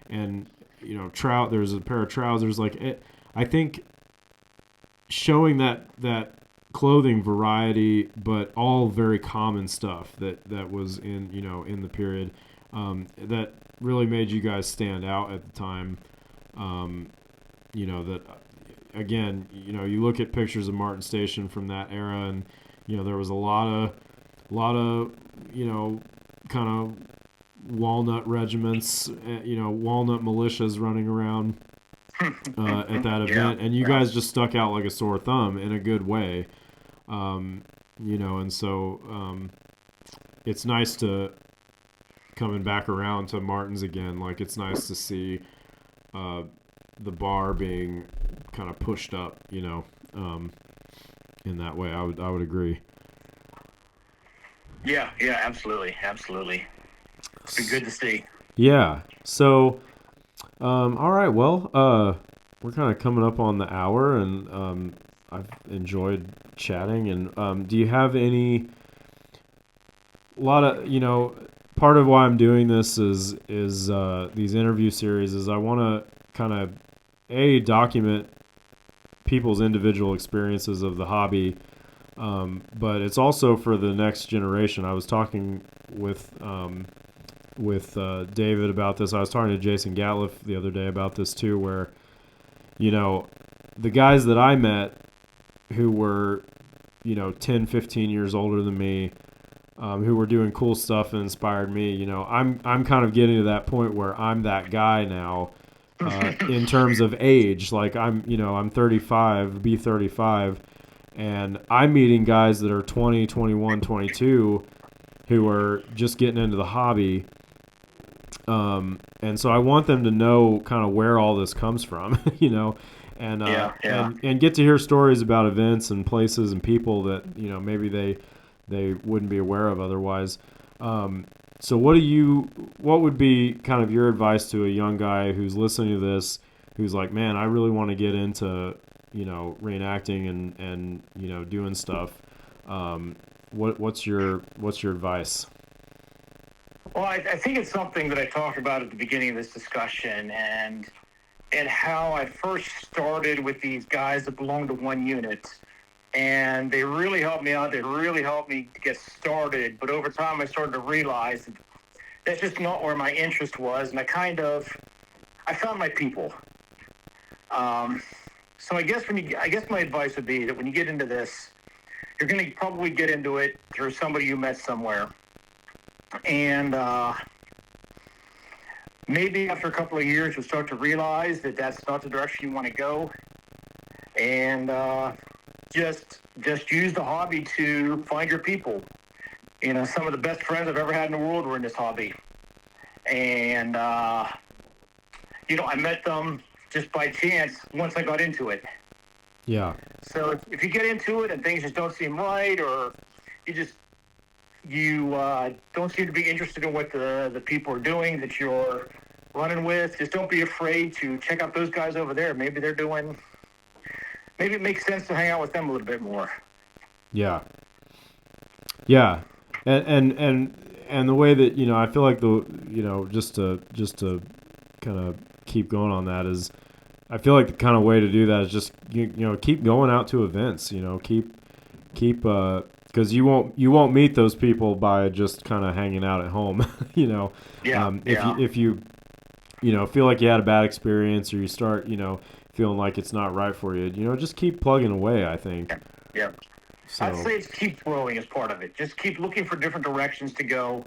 and there's a pair of trousers. I think showing that clothing variety, but all very common stuff that was in the period, that really made you guys stand out at the time. That again, you look at pictures of Martin Station from that era, and there was a lot of kind of walnut regiments, walnut militias running around at that event, and you guys just stuck out like a sore thumb in a good way. And so it's nice to coming back around to Martin's again. Like, it's nice to see the bar being kind of pushed up, in that way. I would agree. Yeah, absolutely. It's been good to see. Yeah. So, all right. Well, we're kind of coming up on the hour, and I've enjoyed chatting. And do you have a lot of, part of why I'm doing this is these interview series is I want to kind of document people's individual experiences of the hobby, but it's also for the next generation. I was talking with David about this. I was talking to Jason Gatliff the other day about this too, where the guys that I met who were 10, 15 years older than me, who were doing cool stuff and inspired me. I'm kind of getting to that point where I'm that guy now, in terms of age. Like, I'm 35, be 35, and I'm meeting guys that are 20, 21, 22 who are just getting into the hobby. And so I want them to know kind of where all this comes from, and get to hear stories about events and places and people that, maybe they wouldn't be aware of otherwise. So what would be kind of your advice to a young guy who's listening to this, who's like, man, I really want to get into, reenacting and doing stuff. What's your advice? Well, I think it's something that I talked about at the beginning of this discussion, and how I first started with these guys that belonged to one unit. And they really helped me out. They really helped me to get started. But over time, I started to realize that that's just not where my interest was. And I found my people. So I guess my advice would be that when you get into this, you're going to probably get into it through somebody you met somewhere. And maybe after a couple of years, you'll start to realize that that's not the direction you want to go. And just use the hobby to find your people. Some of the best friends I've ever had in the world were in this hobby. And, I met them just by chance once I got into it. Yeah. So if you get into it and things just don't seem right, or you don't seem to be interested in what the people are doing that you're running with, just don't be afraid to check out those guys over there. Maybe it makes sense to hang out with them a little bit more. Yeah. Yeah. And the way that, I feel like just to kind of keep going on that is, I feel like the kind of way to do that is just, keep going out to events, keep because you won't meet those people by just kind of hanging out at home, if you feel like you had a bad experience, or you start, feeling like it's not right for you, just keep plugging away, I think. Yeah. So, I'd say it's keep growing as part of it. Just keep looking for different directions to go.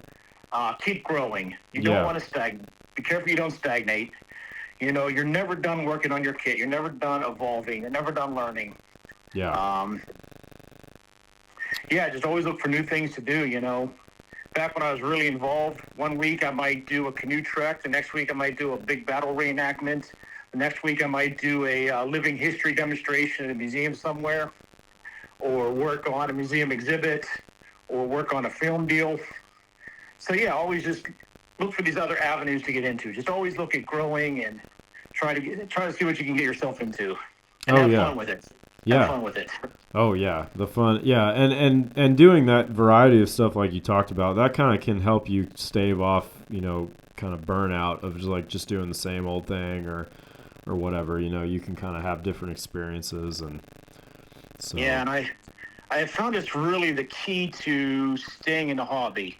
Keep growing. You don't want to stagnate. Be careful you don't stagnate. You're never done working on your kit. You're never done evolving. You're never done learning. Yeah. Just always look for new things to do, back when I was really involved, one week I might do a canoe trek. The next week I might do a big battle reenactment. The next week I might do a living history demonstration in a museum somewhere, or work on a museum exhibit, or work on a film deal. So yeah, always just look for these other avenues to get into. Just always look at growing and try to see what you can get yourself into, and Oh have yeah. fun with it. Have Yeah. fun with it. Oh yeah, the fun. Yeah, and doing that variety of stuff like you talked about, that kind of can help you stave off, kind of burnout of just doing the same old thing or whatever. You can kind of have different experiences, and so. Yeah, and I have found it's really the key to staying in the hobby.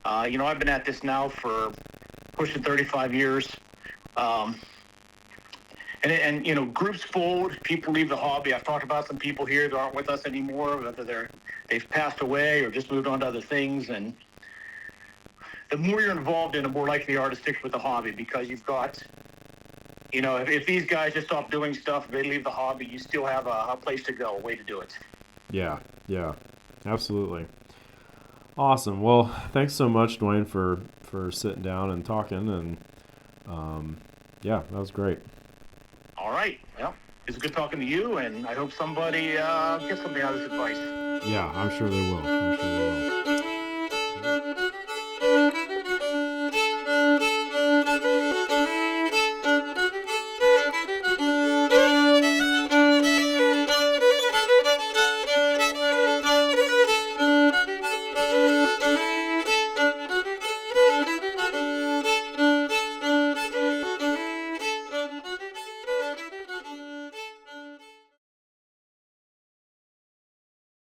I've been at this now for pushing 35 years. Um, and groups fold, people leave the hobby. I've talked about some people here that aren't with us anymore, whether they've passed away or just moved on to other things. And the more you're involved in, the more likely you are to stick with the hobby, because you've got, if these guys just stop doing stuff, if they leave the hobby, you still have a place to go, a way to do it. Yeah, yeah, absolutely. Awesome. Well, thanks so much, Duane, for sitting down and talking, and yeah, that was great. All right. Well, it's good talking to you, and I hope somebody gets something out of this advice. Yeah, I'm sure they will. I'm sure they